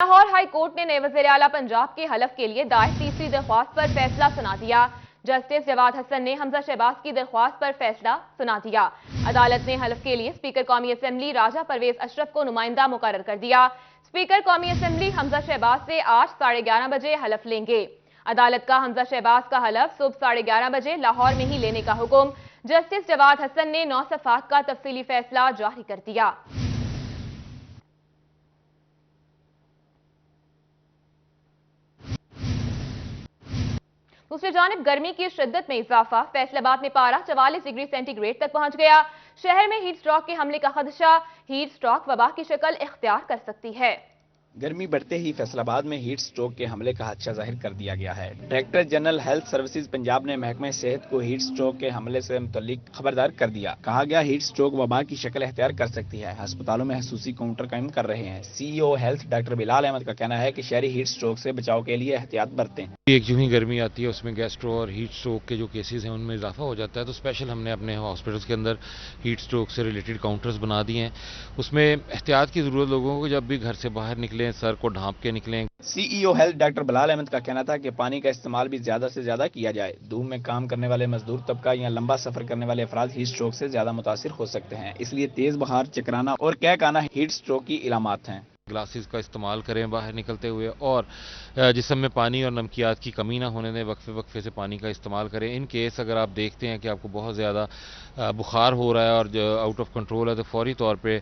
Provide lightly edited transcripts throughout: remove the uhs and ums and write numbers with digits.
Lahore high court ने नए वज़ीर आला पंजाब के हलफ के लिए दायर तीसरी दरख्वास्त पर फैसला सुना दिया। जस्टिस जवाद हसन ने हमजा शहबाज की दरख्वास्त पर फैसला सुना दिया। अदालत ने हलफ के लिए स्पीकर कौमी असेंबली राजा परवेज अशरफ को नुमाइंदा मुकर्रर कर दिया। स्पीकर कौमी असेंबली हमजा शहबाज से आज 11:30 बजे हलफ लेंगे। अदालत का हमजा शहबाज का हलफ सुबह 11:30 बजे लाहौर में ही लेने का हुक्म जस्टिस जवाद हसन ने 9 सफ़ात का तफसीली फैसला जारी कर दिया। दूसरी जानिब गर्मी की शिद्दत में इजाफा, फैसलाबाद में पारा 44 डिग्री सेंटीग्रेड तक पहुंच गया। शहर में हीट स्ट्रोक के हमले का खदशा, हीट स्ट्रोक वबा की शक्ल इख्तियार कर सकती है। गर्मी बढ़ते ही फैसलाबाद में हीट स्ट्रोक के हमले का खदशा जाहिर कर दिया गया है। Director general health services Punjab ने महकमे सेहत को हीट स्ट्रोक के हमले से मुतल्लिक खबरदार कर दिया। कहा गया हीट स्ट्रोक वबा की शक्ल इख्तियार कर सकती है। अस्पतालों में खसूसी काउंटर कायम कर रहे हैं। CEO health doctor Bilal Ahmed का कहना है कि शहरी हीट स्ट्रोक से बचाव के लिए एहतियात बरतें। एक जो ही गर्मी आती है उसमें गैस्ट्रो और हीट स्ट्रोक के जो केसेस हैं उनमें इजाफा हो जाता है, तो स्पेशल हमने अपने हॉस्पिटल्स के अंदर हीट स्ट्रोक से रिलेटेड काउंटर्स बना दिए हैं। उसमें एहतियात की जरूरत लोगों को, जब भी घर से बाहर निकलें सर को ढांप के निकलें। CEO health doctor Bilal Ahmed का कहना था कि पानी का इस्तेमाल भी ज्यादा से ज्यादा किया जाए। धूप में काम करने वाले मजदूर तबका या लंबा सफर करने वाले अफराद हीट स्ट्रोक से ज्यादा मुतासिर हो सकते हैं, इसलिए तेज बुखार, चकराना और कैक आना हीट स्ट्रोक की इलामात हैं। ग्लासेस का इस्तेमाल करें बाहर निकलते हुए, और जिस्म में पानी और नमकियात की कमी ना होने दें। वक्फे वक्फे से पानी का इस्तेमाल करें। इन केस अगर आप देखते हैं कि आपको बहुत ज़्यादा बुखार हो रहा है और आउट ऑफ कंट्रोल है, तो फौरी तौर पे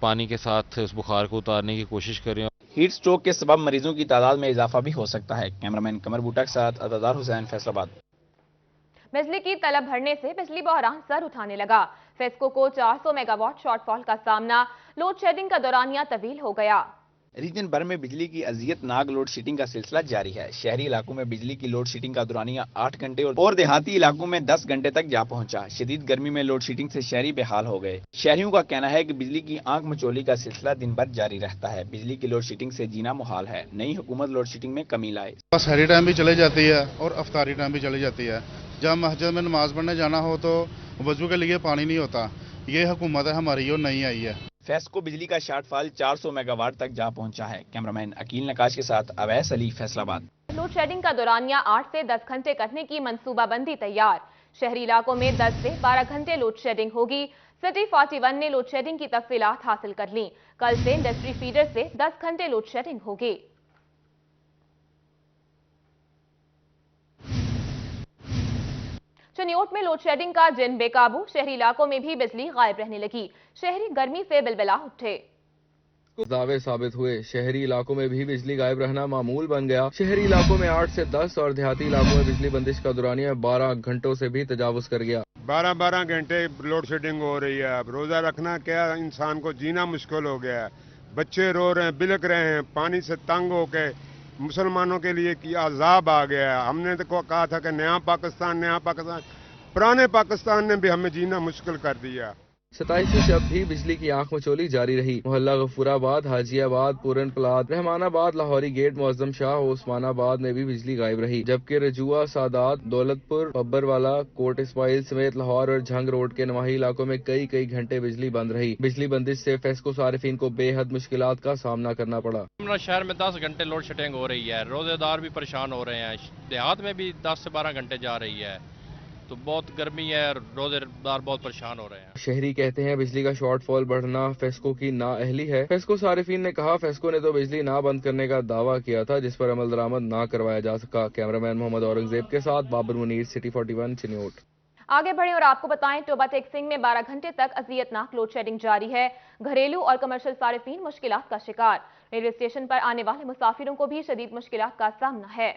पानी के साथ उस बुखार को उतारने की कोशिश करें। हीट स्ट्रोक के सबब मरीजों की तादाद में इजाफा भी हो सकता है। कैमरामैन कमर बूटा के साथ अदादार हुसैन, फैसलाबाद। बिजली की तलब बढ़ने से बिजली बहरान सर उठाने लगा। फेस्को को 400 मेगावाट शॉर्टफॉल का सामना, लोड शेडिंग का दौरानिया तवील हो गया। रीजन भर में बिजली की अजियतनाक लोड शेडिंग का सिलसिला जारी है। शहरी इलाकों में बिजली की लोड शेडिंग का दौरानिया 8 घंटे और देहाती इलाकों में 10 घंटे तक जा पहुंचा। शदीद गर्मी में लोड शेडिंग से शहरी बेहाल हो गए। शहरियों का कहना है कि बिजली की आंख मचोली का सिलसिला दिन भर जारी रहता है। बिजली की लोड शेडिंग से जीना मुहाल है। नई हुकूमत लोड शेडिंग में कमी लाए। शहरी टाइम भी चले जाती है और अफ्तारी टाइम भी चली जाती है। जब मस्जिद में नमाज पढ़ने जाना हो तो वजू के लिए पानी नहीं होता। ये हुकूमत है हमारी और नहीं आई है। फेस्को बिजली का शॉर्टफॉल 400 मेगावाट तक जा पहुंचा है। कैमरामैन अकील नकाश के साथ अवैस अली, फैसलाबाद। लोड शेडिंग का दौरानिया 8 से 10 घंटे करने की मंसूबाबंदी तैयार। शहरी इलाकों में 10 से 12 घंटे लोड शेडिंग होगी। सिटी 41 ने लोड शेडिंग की तफसीलात हासिल कर ली। कल से इंडस्ट्री फीडर से 10 घंटे लोड शेडिंग होगी। चनियोट में लोड शेडिंग का जिन बेकाबू, शहरी इलाकों में भी बिजली गायब रहने लगी। शहरी गर्मी से बिलबिला उठे। दावे साबित हुए। शहरी इलाकों में भी बिजली गायब रहना मामूल बन गया। शहरी इलाकों में 8 से 10 और देहाती इलाकों में बिजली बंदिश का दौरानिया 12 घंटों से भी तजावुज कर गया। 12-12 घंटे लोड शेडिंग हो रही है। अब रोजा रखना क्या, इंसान को जीना मुश्किल हो गया है। बच्चे रो रहे हैं, बिलक रहे हैं, पानी से तंग होके। मुसलमानों के लिए की अजाब आ गया है। हमने तो कहा था कि नया पाकिस्तान, पुराने पाकिस्तान ने भी हमें जीना मुश्किल कर दिया। 27 से अब भी बिजली की आंख मचोली जारी रही। मोहल्ला गफूराबाद, हाजियाबाद, पूरन पलाद, रहमानाबाद, लाहौरी गेट, मुअज्जम शाह, उस्मानाबाद में भी बिजली गायब रही। जबकि रजुआ, सादात, दौलतपुर, बब्बरवाला, कोट इस्माइल समेत लाहौर और झंग रोड के नवाही इलाकों में कई घंटे बिजली बंद रही। बिजली बंदिश से फेस्को सारिफीन को बेहद मुश्किलात का सामना करना पड़ा। शहर में 10 घंटे लोड शेडिंग हो रही है। रोजेदार भी परेशान हो रहे हैं। देहात में भी 10 से 12 घंटे जा रही है। तो बहुत गर्मी है, रोजेदार बहुत परेशान हो रहे हैं। शहरी कहते हैं बिजली का शॉर्टफॉल बढ़ना फेस्को की नाअहली है। फेस्को सारिफीन ने कहा फेस्को ने तो बिजली ना बंद करने का दावा किया था, जिस पर अमल दरामद ना करवाया जा सका। कैमरामैन मोहम्मद औरंगजेब के साथ बाबर मुनीर, सिटी 41, चनियोट। आगे बढ़े और आपको बताएं, टोबा टेक्सिंग में 12 घंटे तक अजियतनाक लोड शेडिंग जारी है। घरेलू और कमर्शियल सारिफीन मुश्किलात का शिकार। रेलवे स्टेशन पर आने वाले मुसाफिरों को भी शदीद मुश्किलात का सामना है।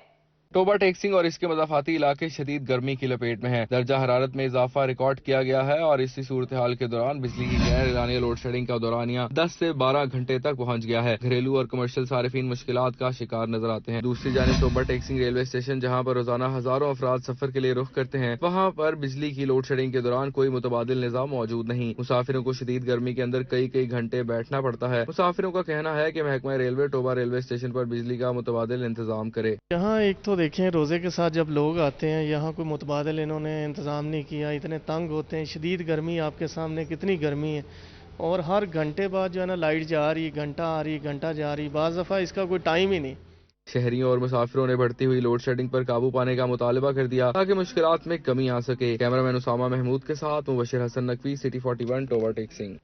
टोबा टेक्सिंग और इसके मज़ाफ़ाती इलाके शदीद गर्मी की लपेट में हैं। दर्जा हरारत में इजाफा रिकॉर्ड किया गया है और इसी सूरत हाल के दौरान बिजली की गैर एलानिया लोड शेडिंग का दौरानिया 10 से 12 घंटे तक पहुंच गया है। घरेलू और कमर्शियल सारिफीन मुश्किलात का शिकार नजर आते हैं। दूसरी जानिब टोबा टेक्सिंग रेलवे स्टेशन, जहां पर रोजाना हजारों अफराद सफर के लिए रुख करते हैं, वहां पर बिजली की लोड शेडिंग के दौरान कोई मुतबादिल निजाम मौजूद नहीं। मुसाफिरों को शदीद गर्मी के अंदर कई घंटे बैठना पड़ता है। मुसाफिरों का कहना है कि महकमा रेलवे टोबा रेलवे स्टेशन पर बिजली का मुतबादिल इंतजाम करे। यहाँ एक तो देखें, रोजे के साथ जब लोग आते हैं यहाँ कोई मुतबादिल इन्होंने इंतज़ाम नहीं किया। इतने तंग होते हैं। शदीद गर्मी, आपके सामने कितनी गर्मी है। اور ہر گھنٹے بعد جو ہے نا لائٹ جا رہی، گھنٹہ آ رہی، گھنٹہ جا رہی، بعض دفعہ اس کا کوئی ٹائم ہی نہیں۔ شہریوں اور مسافروں نے بڑھتی ہوئی لوڈ شیڈنگ پر قابو پانے کا مطالبہ کر دیا تاکہ مشکلات میں کمی آ سکے۔ کیمرہ مین اسامہ محمود کے ساتھ مبشر حسن نقوی، سٹی 41 ٹوبا ٹیک سنگھ۔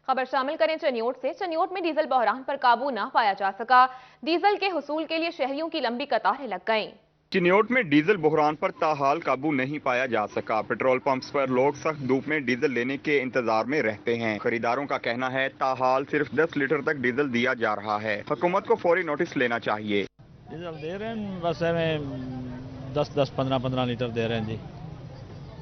خبر شامل کریں چنیوٹ سے۔ چنیوٹ میں ڈیزل بحران پر قابو نہ پایا جا سکا، ڈیزل کے حصول کے لیے شہریوں کی لمبی قطاریں لگ گئیں۔ چنیوٹ میں ڈیزل بحران پر تاحال قابو نہیں پایا جا سکا۔ پیٹرول پمپس پر لوگ سخت دھوپ میں ڈیزل لینے کے انتظار میں رہتے ہیں۔ خریداروں کا کہنا ہے تاحال صرف 10 لیٹر تک ڈیزل دیا جا رہا ہے۔ حکومت کو فوری نوٹس لینا چاہیے۔ ڈیزل دے رہے ہیں، بس میں 10-15 لیٹر دے رہے ہیں جی،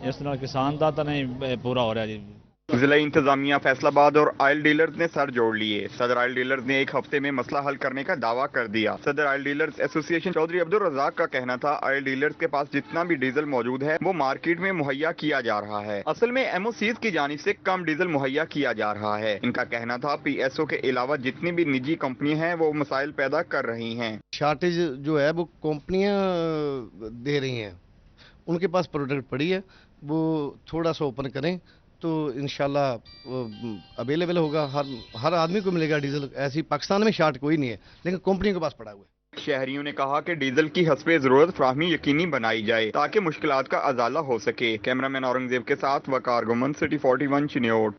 اس طرح کسان دا تو نہیں پورا ہو رہا جی۔ ضلع انتظامیہ فیصل آباد اور آئل ڈیلرز نے سر جوڑ لیے۔ صدر آئل ڈیلرز نے ایک ہفتے میں مسئلہ حل کرنے کا دعویٰ کر دیا۔ صدر آئل ڈیلرز ایسوسی ایشن چودھری عبدالرزاق کا کہنا تھا آئل ڈیلرز کے پاس جتنا بھی ڈیزل موجود ہے وہ مارکیٹ میں مہیا کیا جا رہا ہے، اصل میں ایم او سیز کی جانب سے کم ڈیزل مہیا کیا جا رہا ہے۔ ان کا کہنا تھا پی ایس او کے علاوہ جتنی بھی نجی کمپنیاں ہیں وہ مسائل پیدا کر رہی ہیں۔ شارٹیج جو ہے وہ کمپنیاں دے رہی ہیں، ان کے پاس پروڈکٹ پڑی ہے، وہ تھوڑا سا اوپن کریں تو انشاءاللہ اویلیبل ہوگا، ہر آدمی کو ملے گا ڈیزل۔ ایسی پاکستان میں شارٹ کوئی نہیں ہے لیکن کمپنیوں کے پاس پڑا ہوا ہے۔ شہریوں نے کہا کہ ڈیزل کی حسب ضرورت فراہمی یقینی بنائی جائے تاکہ مشکلات کا ازالہ ہو سکے۔ کیمرہ مین اورنگزیب کے ساتھ وقار گمن، سٹی 41 چنیوٹ۔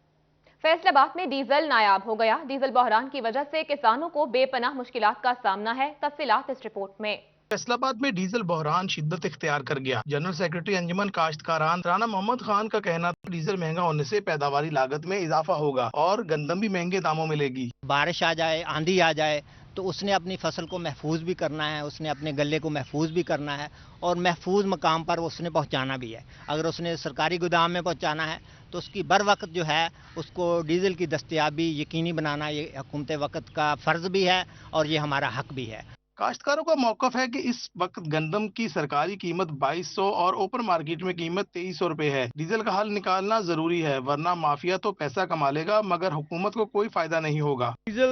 فیصل آباد میں ڈیزل نایاب ہو گیا۔ ڈیزل بحران کی وجہ سے کسانوں کو بے پناہ مشکلات کا سامنا ہے۔ تفصیلات اس رپورٹ میں۔ فیصل آباد میں ڈیزل بحران شدت اختیار کر گیا۔ جنرل سیکرٹری انجمن کاشتکاران رانا محمد خان کا کہنا تھا ڈیزل مہنگا ہونے سے پیداواری لاگت میں اضافہ ہوگا اور گندم بھی مہنگے داموں میں ملے گی۔ بارش آ جائے، آندھی آ جائے تو اس نے اپنی فصل کو محفوظ بھی کرنا ہے، اس نے اپنے غلے کو محفوظ بھی کرنا ہے اور محفوظ مقام پر اس نے پہنچانا بھی ہے۔ اگر اس نے سرکاری گودام میں پہنچانا ہے تو اس کی بر وقت جو ہے اس کو ڈیزل کی دستیابی یقینی بنانا یہ حکومت وقت کا فرض بھی ہے اور یہ ہمارا حق بھی ہے۔ کاشتکاروں کا موقف ہے کہ اس وقت گندم کی سرکاری قیمت 2200 اور اوپن مارکیٹ میں قیمت 2300 روپے ہے۔ ڈیزل کا حل نکالنا ضروری ہے ورنہ مافیا تو پیسہ کما لے گا مگر حکومت کو کوئی فائدہ نہیں ہوگا۔ ڈیزل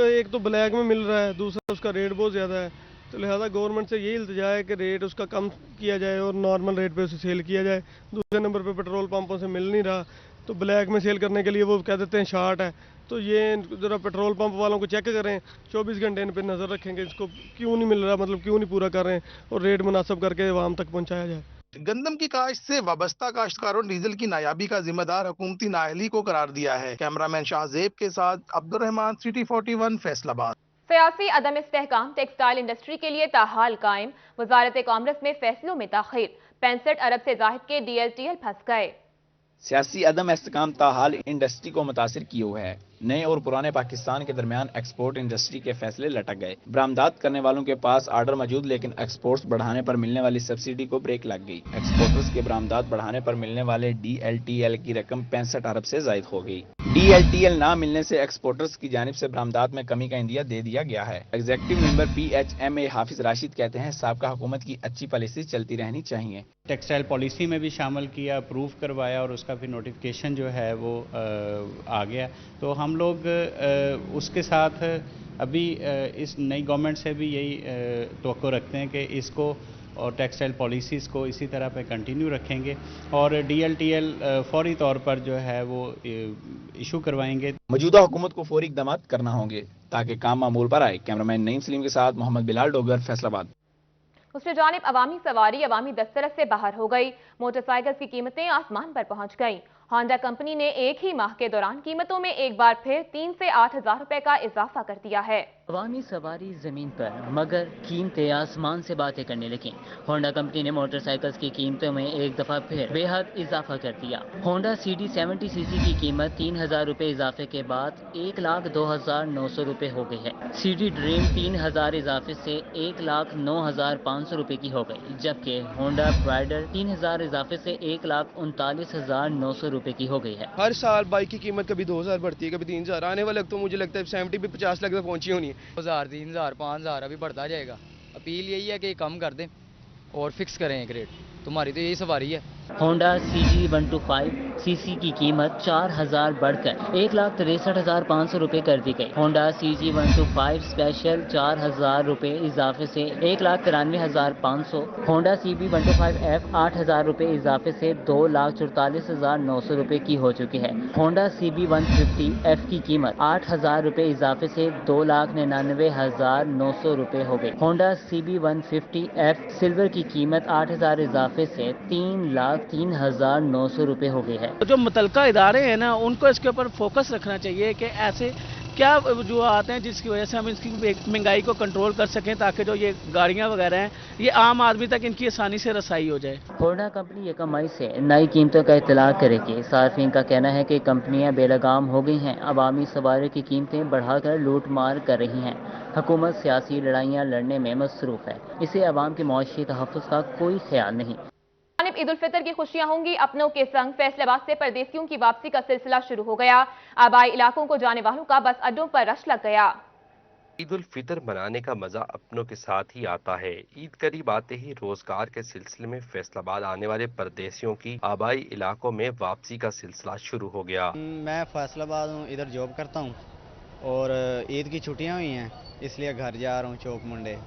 ایک تو بلیک میں مل رہا ہے، دوسرا اس کا ریٹ بہت زیادہ ہے، تو لہذا گورنمنٹ سے یہی التجا ہے کہ ریٹ اس کا کم کیا جائے اور نارمل ریٹ پہ اسے سیل کیا جائے۔ دوسرے نمبر پہ پیٹرول پمپوں سے مل نہیں رہا تو بلیک میں سیل کرنے کے لیے وہ کہہ دیتے ہیں شارٹ ہے، تو یہ ذرا پیٹرول پمپ والوں کو چیک کریں، 24 گھنٹے ان پہ نظر رکھیں کہ اس کو کیوں نہیں مل رہا، مطلب کیوں نہیں پورا کر رہے ہیں اور ریٹ مناسب کر کے عوام تک پہنچایا جائے۔ گندم کی کاشت سے وابستہ کاشتکاروں نے ڈیزل کی نایابی کا ذمہ دار حکومتی نااہلی کو قرار دیا ہے۔ کیمرہ مین شاہ زیب کے ساتھ عبدالرحمان، سٹی 41 فیصل آباد۔ سیاسی عدم استحکام ٹیکسٹائل انڈسٹری کے لیے تاحال قائم۔ وزارت کامرس میں فیصلوں میں تاخیر، 65 ارب سے زائد کے ڈی ایل ٹی ایل پھنس گئے۔ سیاسی عدم استحکام تاحال انڈسٹری کو متاثر کیے ہوئے ہے۔ نئے اور پرانے پاکستان کے درمیان ایکسپورٹ انڈسٹری کے فیصلے لٹک گئے۔ برآمدات کرنے والوں کے پاس آرڈر موجود لیکن ایکسپورٹس بڑھانے پر ملنے والی سبسڈی کو بریک لگ گئی۔ ایکسپورٹرز کے برآمدات بڑھانے پر ملنے والے ڈی ایل ٹی ایل کی رقم 65 ارب سے زائد ہو گئی۔ ڈی ایل ٹی ایل نہ ملنے سے ایکسپورٹرز کی جانب سے برآمدات میں کمی کا عندیہ دے دیا گیا ہے۔ Executive member P H M A Hafiz Rashid کہتے ہیں سابقہ حکومت کی اچھی پالیسی چلتی رہنی چاہیے۔ ٹیکسٹائل پالیسی میں بھی شامل کیا، اپروو کروایا اور اس کا پھر نوٹیفیکیشن جو ہے وہ آ گیا، تو ہم لوگ اس کے ساتھ ابھی اس نئی گورنمنٹ سے بھی یہی توقع رکھتے ہیں کہ اس کو اور ٹیکسٹائل پالیسیز کو اسی طرح پہ کنٹینیو رکھیں گے اور ڈی ایل ٹی ایل فوری طور پر جو ہے وہ ایشو کروائیں گے۔ موجودہ حکومت کو فوری اقدامات کرنا ہوں گے تاکہ کام معمول پر آئے۔ کیمرامین نعیم سلیم کے ساتھ محمد بلال ڈوگر، فیصل آباد۔ دوسری جانب عوامی سواری عوامی دسترس سے باہر ہو گئی، موٹر سائیکل کی قیمتیں آسمان پر پہنچ گئیں۔ ہونڈا کمپنی نے ایک ہی ماہ کے دوران قیمتوں میں ایک بار پھر 3 سے 8 ہزار روپے کا اضافہ کر دیا ہے۔ عوامی سواری زمین پر مگر قیمتیں آسمان سے باتیں کرنے لگیں۔ ہونڈا کمپنی نے موٹر سائیکلز کی قیمتوں میں ایک دفعہ پھر بے حد اضافہ کر دیا۔ ہونڈا سی ڈی 70 سی سی کی قیمت 3000 روپے اضافے کے بعد 1,02,900 روپے ہو گئی ہے۔ سی ڈی ڈریم 3000 اضافے سے 1,09,500 روپے کی ہو گئی، جبکہ ہونڈا پرائڈر 3000 اضافے سے 1,39,900 روپے کی ہو گئی ہے۔ ہر سال بائک کی قیمت کبھی 2000 بڑھتی ہے، کبھی 3000، آنے والا تو مجھے لگتا ہے 70 بھی 50 لاکھ تک پہنچی ہونی ہے۔ 1000 3000 5000 ابھی بڑھتا جائے گا۔ اپیل یہی ہے کہ کم کر دیں اور فکس کریں ایک ریٹ، تمہاری تو یہی سواری ہے۔ होंडा CG125 सीसी की कीमत 4,000 बढ़कर 1,63,500 रुपए कर दी गई। होंडा CG125 स्पेशल 4,000 रुपए इजाफे से 1,93,500, होंडा CB125F 8,000 रुपए इजाफे से 2,44,900 रुपए की हो चुकी है। होंडा CB150F की कीमत 8,000 रुपए इजाफे से 2,99,900 रुपए हो गई। होंडा CB150F सिल्वर की कीमत 8,000 इजाफे से 3,03,900 रुपए हो गई है। जो मुतलका इदारे हैं ना, उनको इसके ऊपर फोकस रखना चाहिए कि ऐसे क्या जो आते हैं जिसकी वजह से हम इसकी महंगाई को कंट्रोल कर सकें, ताकि जो ये गाड़ियां वगैरह हैं ये आम आदमी तक इनकी आसानी से रसाई हो जाए। होंडा कंपनी 1 मई से नई कीमतों का इतलाक करेगी। सार्फिन का कहना है कि कंपनियां बेलगाम हो गई हैं, अवामी सवारी की कीमतें बढ़ाकर लूट मार कर रही हैं। हुकूमत सियासी लड़ाइयाँ लड़ने में मसरूफ है, इसे अवाम के मुआशी तहफ़्फ़ुज़ का कोई ख्याल नहीं। ईद उल फितर की खुशियां होंगी अपनों के संग। फैसलाबाद से परदेसियों की वापसी का सिलसिला शुरू हो गया। आबाई इलाकों को जाने वालों का बस अड्डों पर रश लग गया। ईद उल फितर मनाने का मजा अपनों के साथ ही आता है। ईद करीब आते ही रोजगार के सिलसिले में फैसलाबाद आने वाले परदेसियों की आबाई इलाकों में वापसी का सिलसिला शुरू हो गया। मैं फैसलाबाद हूँ, इधर जॉब करता हूँ और ईद की छुट्टियाँ हुई हैं, इसलिए घर जा रहा हूँ चौक मंडे।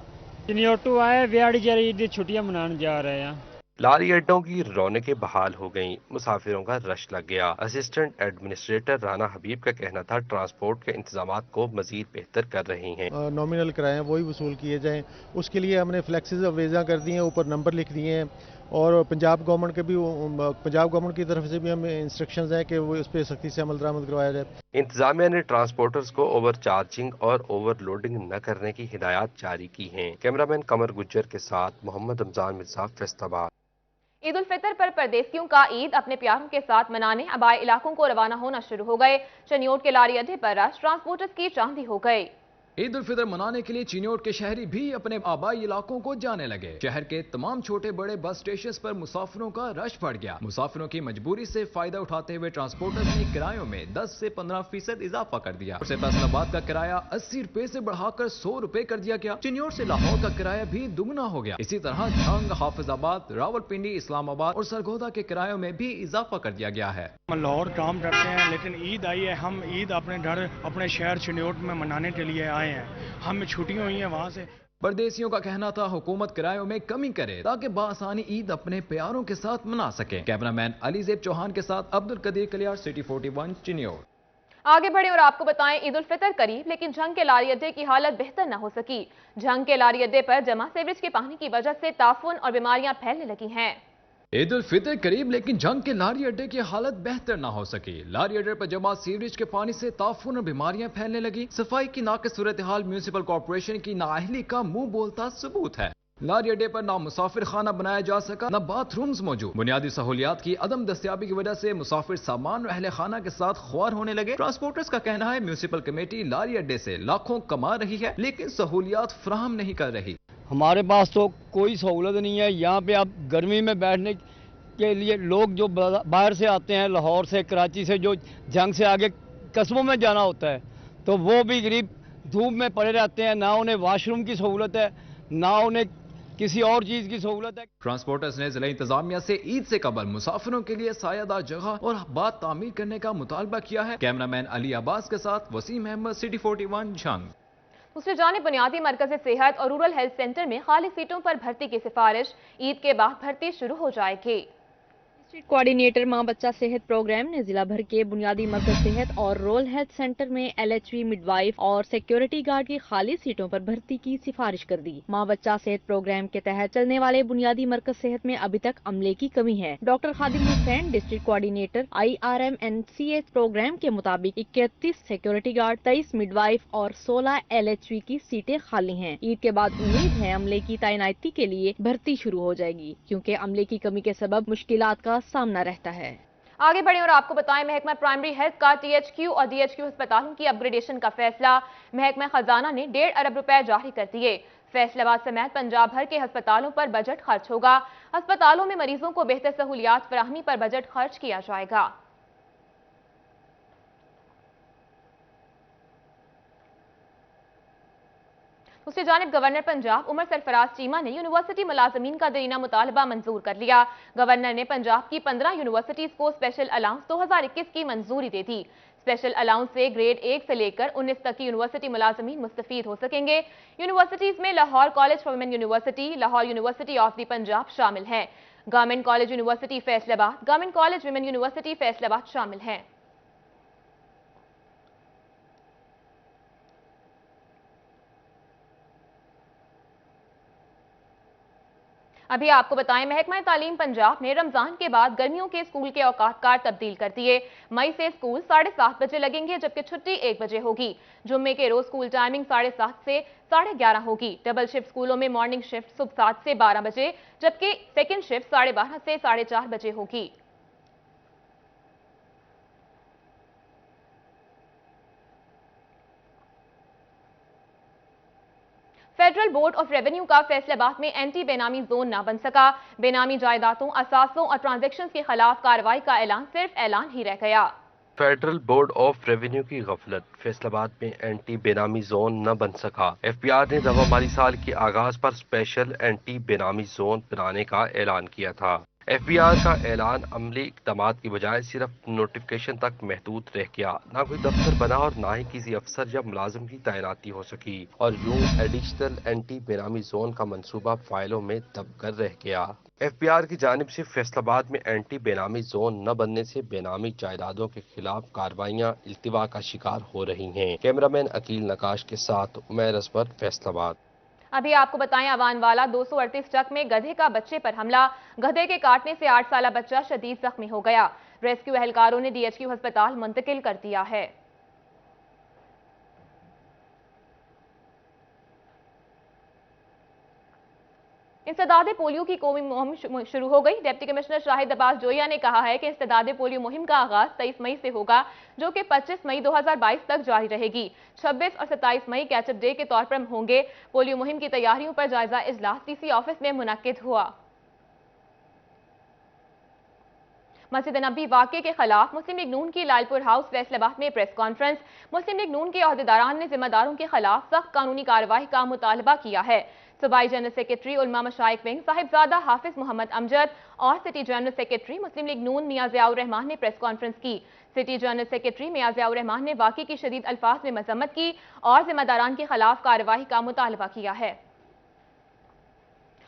चिनियोटू आए, बिहाड़ी जा रही ईद की छुट्टियाँ मनाने जा रहे हैं। लारी अड्डों की रौनकें बहाल हो गईं, मुसाफिरों का रश लग गया। असिस्टेंट एडमिनिस्ट्रेटर राना हबीब का कहना था ट्रांसपोर्ट के इंतजामात को मजीद बेहतर कर रही हैं। नॉमिनल किराए वही वसूल किए जाएं, उसके लिए हमने फ्लैक्सीज अवेजा कर दिए हैं, ऊपर नंबर लिख दिए हैं और पंजाब गवर्नमेंट की तरफ से भी हमें इंस्ट्रक्शंस हैं कि वो इस पर सख्ती से अमल दरामद करवाया जाए। इंतजामिया ने ट्रांसपोर्टर्स को ओवर चार्जिंग और ओवरलोडिंग न करने की हिदायत जारी की हैं। कैमरामैन कमर गुज्जर के साथ मोहम्मद रमजान मिर्जा, फैसलाबाद। ईद उल फितर पर परदेसियों का ईद अपने प्यारों के साथ मनाने आबाई इलाकों को रवाना होना शुरू हो गए। चनियोट के लारी अड्डे पर रश ट्रांसपोर्टर्स की चांदी हो गई। ईद उल फितर मनाने के लिए चिनियोट के शहरी भी अपने आबाई इलाकों को जाने लगे। शहर के तमाम छोटे बड़े बस स्टेशन पर मुसाफिरों का रश बढ़ गया। मुसाफिरों की मजबूरी से फायदा उठाते हुए ट्रांसपोर्टर्स ने किरायों में 10 से 15% इजाफा कर दिया। उससे फैसलाबाद का किराया 80 रुपए से बढ़ाकर 100 रुपए कर दिया गया। चिनियोट से लाहौर का किराया भी दुगना हो गया। इसी तरह झंग, हाफिजाबाद, रावलपिंडी, इस्लामाबाद और सरगोदा के किरायों में भी इजाफा कर दिया गया है। लाहौर काम करते हैं, लेकिन ईद आई है, हम ईद अपने घर अपने शहर चिनियोट में मनाने के लिए आए हैं। हमें छुट्टियां हुई हैं वहाँ से। परदेसियों का कहना था हुकूमत किरायों में कमी करे ताकि बासानी ईद अपने प्यारों के साथ मना सके। कैमरामैन अलीजेब चौहान के साथ अब्दुल कदीर कलियार, सिटी 41 चिनियोट। आगे बढ़े और आपको बताएं, ईद उल फितर करीब लेकिन झंग के लारी अड्डे की हालत बेहतर न हो सकी। झंग के लारी अड्डे पर जमा सीवरेज के पानी की वजह से ताफून और बीमारियां फैलने लगी हैं। ईद उल फितर करीब लेकिन झंग के लारी अड्डे की हालत बेहतर ना हो सकी। लारी अड्डे पर जमा सीवरेज के पानी से ताफून और बीमारियां फैलने लगी। सफाई की नाक़िस सूरत हाल म्यूनिसिपल कॉर्पोरेशन की नाअहली का मुंह बोलता सबूत है। लारी अड्डे पर ना मुसाफिर खाना बनाया जा सका, न बाथरूम्स मौजूद। बुनियादी सहूलियात की अदम दस्तियाबी की वजह से मुसाफिर सामान अहले खाना के साथ ख्वार होने लगे। ट्रांसपोर्टर्स का कहना है म्यूनिसिपल कमेटी लारी अड्डे से लाखों कमा रही है, लेकिन सहूलियात फराहम नहीं कर रही। हमारे पास तो कोई सहूलत नहीं है। यहाँ पे अब गर्मी में बैठने के लिए लोग जो बाहर से आते हैं, लाहौर से, कराची से, जो जंग से आगे कस्बों में जाना होता है, तो वो भी गरीब धूप में पड़े रहते हैं। ना उन्हें वाशरूम की सहूलत है, ना उन्हें किसी और चीज की सहूलत है। ट्रांसपोर्टर्स ने जिला इंतजामिया से ईद से कबल मुसाफिरों के लिए सायादार जगह और बात तामीर करने का मुतालबा किया है। कैमरामैन अली अब्बास के साथ वसीम अहमद, सिटी 41 झंग। दूसरी जानिब बुनियादी मरकज़ सेहत और रूरल हेल्थ सेंटर में खाली सीटों पर भर्ती की सिफारिश। ईद के बाद भर्ती शुरू हो जाएगी। डिस्ट्रिक्ट कोऑर्डिनेटर मां बच्चा सेहत प्रोग्राम ने जिला भर के बुनियादी मरकज सेहत और रूरल हेल्थ सेंटर में LHV, मिडवाइफ और सिक्योरिटी गार्ड की खाली सीटों पर भर्ती की सिफारिश कर दी। मां बच्चा सेहत प्रोग्राम के तहत चलने वाले बुनियादी मरकज सेहत में अभी तक अमले की कमी है। Doctor Khadim Hussain, district coordinator IRMNCH program के मुताबिक 31 सिक्योरिटी गार्ड, 23 मिडवाइफ और 16 LHV की सीटें खाली हैं। ईद के बाद उम्मीद है अमले की तैनाती के लिए भर्ती शुरू हो जाएगी, क्योंकि अमले की कमी के सबब मुश्किलात का सामना रहता है। आगे बढ़े और आपको बताएं, महकमा प्राइमरी हेल्थ का THQ और DHQ अस्पतालों की अपग्रेडेशन का फैसला। महकमा खजाना ने 1.5 अरब रुपए जारी कर दिए। फैसलाबाद समेत पंजाब भर के अस्पतालों पर बजट खर्च होगा। अस्पतालों में मरीजों को बेहतर सहूलियात फराहमी पर बजट खर्च किया जाएगा। दूसरी जानिब गवर्नर पंजाब उमर सरफराज चीमा ने यूनिवर्सिटी मुलाजमीन का देरीना मुतालबा मंजूर कर लिया। गवर्नर ने पंजाब की 15 यूनिवर्सिटीज को स्पेशल अलाउंस 2021 की मंजूरी दे दी। स्पेशल अलाउंस से ग्रेड 1 से लेकर 19 तक की यूनिवर्सिटी मुलाजमीन मुस्तफीद हो सकेंगे। यूनिवर्सिटीज में Lahore college for women university, Lahore university of the Punjab शामिल हैं। Government college university Faisalabad, government college women university Faisalabad शामिल हैं। अभी आपको बताएं, महकमा तालीम पंजाब ने रमजान के बाद गर्मियों के स्कूल के औकात कार तब्दील कर दिए। मई से स्कूल 7:30 बजे लगेंगे, जबकि छुट्टी 1 बजे होगी। जुम्मे के रोज स्कूल टाइमिंग 7:30 से 11:30 होगी। डबल शिफ्ट स्कूलों में मॉर्निंग शिफ्ट सुबह 7 से 12 बजे, जबकि सेकेंड शिफ्ट 12:30 से 4:30 बजे होगी। फेडरल बोर्ड ऑफ रेवेन्यू का फैसलाबाद में एंटी बेनामी जोन न बन सका। बेनामी जायदादों, असासों और ट्रांजैक्शंस के खिलाफ कार्रवाई का ऐलान सिर्फ ऐलान ही रह गया। फेडरल बोर्ड ऑफ रेवेन्यू की गफलत, फैसलाबाद में एंटी बेनामी जोन न बन सका। एफबीआर ने रवा माली साल के आगाज पर स्पेशल एंटी बेनामी जोन बनाने का ऐलान किया था। एफबीआर का ऐलान अमली इकदामात की बजाय सिर्फ नोटिफिकेशन तक महदूद रह गया। ना कोई दफ्तर बना और ना ही किसी अफसर या मुलाजिम की तैनाती हो सकी, और यूं एडिशनल एंटी बेनामी जोन का मंसूबा फाइलों में दबकर रह गया। एफबीआर की जानिब से फैसलाबाद में एंटी बेनामी जोन न बनने से बेनामी जायदादों के खिलाफ कार्रवाइयां इल्तिवा का शिकार हो रही हैं। कैमरामैन अकील नकाश के साथ उमैर असबर, फैसलाबाद। अभी आपको बताएं, अवानवाला 238 ट्रक में गधे का बच्चे पर हमला। गधे के काटने से 8 साला बच्चा शदीद जख्मी हो गया। रेस्क्यू एहलकारों ने डीएचक्यू अस्पताल मुंतकिल कर दिया है। इंसदादे पोलियो की कौमी मुहिम शुरू हो गई। डिप्टी कमिश्नर शाहिद अब्बास जोया ने कहा है कि इंसदादे पोलियो मुहिम का आगाज 23 मई से होगा, जो कि 25 मई 2022 तक जारी रहेगी। 26 और 27 मई कैचअप डे के तौर पर होंगे। पोलियो मुहिम की तैयारियों पर जायजा इजलास डीसी ऑफिस में मुनक्किद हुआ। मस्जिद नबी वाक़े के खिलाफ मुस्लिम लीग नून की लालपुर हाउस फैसलाबाद में प्रेस कॉन्फ्रेंस। मुस्लिम लीग नून के अहदेदारान ने जिम्मेदारों के खिलाफ सख्त कानूनी कार्रवाई का मुतालबा किया है। सूबाई जनरल सेक्रेटरी उलमा मशाइख विंग साहिबजादा हाफिज मोहम्मद अमजद और सिटी जनरल सेक्रेटरी मुस्लिम लीग नून मियां ज़ियाउर रहमान ने प्रेस कॉन्फ्रेंस की। सिटी जनरल सेक्रेटरी मियां ज़ियाउर रहमान ने वाक़े की शदीद अल्फाज में मजम्मत की और जिम्मेदारान के खिलाफ कार्रवाई का मुतालबा किया है।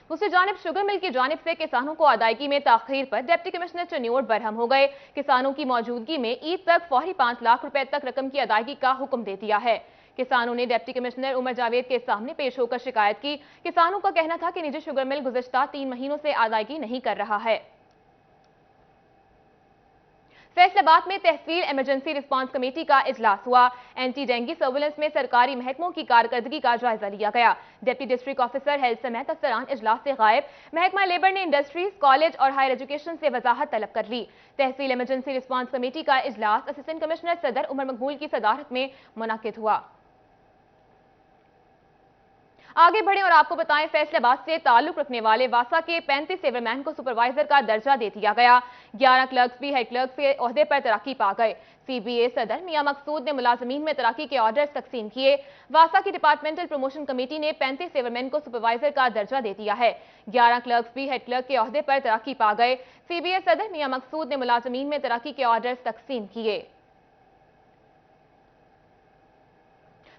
दूसरी जानिब शुगर मिल की जानिब से किसानों को अदायगी में ताखीर पर डिप्टी कमिश्नर चन्योट बरहम हो गए। किसानों की मौजूदगी में ईद तक फौरी 5 लाख रुपए तक रकम की अदायगी का हुक्म दे दिया है। किसानों ने डिप्टी कमिश्नर उमर जावेद के सामने पेश होकर शिकायत की। किसानों का कहना था कि निजी शुगर मिल गुज़िश्ता 3 महीनों से अदायगी नहीं कर रहा है। फैसलाबाद में तहसील इमरजेंसी रिस्पांस कमेटी का इजलास हुआ। एंटी डेंगू सर्विलेंस में सरकारी महकमों की कारकर्दगी का जायजा लिया गया। डिप्टी डिस्ट्रिक्ट ऑफिसर हेल्थ समेत अफसरान इजलास से गायब। महकमा लेबर ने इंडस्ट्रीज, कॉलेज और हायर एजुकेशन से वजाहत तलब कर ली। तहसील इमरजेंसी रिस्पांस कमेटी का इजलास असिस्टेंट कमिश्नर सदर उमर मकबूल की सदारत में मुनक्किद हुआ। आगे बढ़े और आपको बताएं, फैसलाबाद से ताल्लुक रखने वाले वासा के 35 सेवरमैन को सुपरवाइजर का दर्जा दे दिया गया। 11 क्लर्क्स भी हेड क्लर्क्स के ओहदे पर तरक्की पा गए। सीबीए सदर मियां मकसूद ने मुलाजमीन में तरक्की के ऑर्डर्स तकसीम किए। वासा की डिपार्टमेंटल प्रमोशन कमेटी ने 35 सेवरमैन को सुपरवाइजर का दर्जा दे दिया है। 11 क्लर्क्स भी हेड क्लर्क के ओहदे पर तरक्की पा गए। सीबीए सदर मियां मकसूद ने मुलाजमीन में तरक्की के ऑर्डर्स तकसीम किए।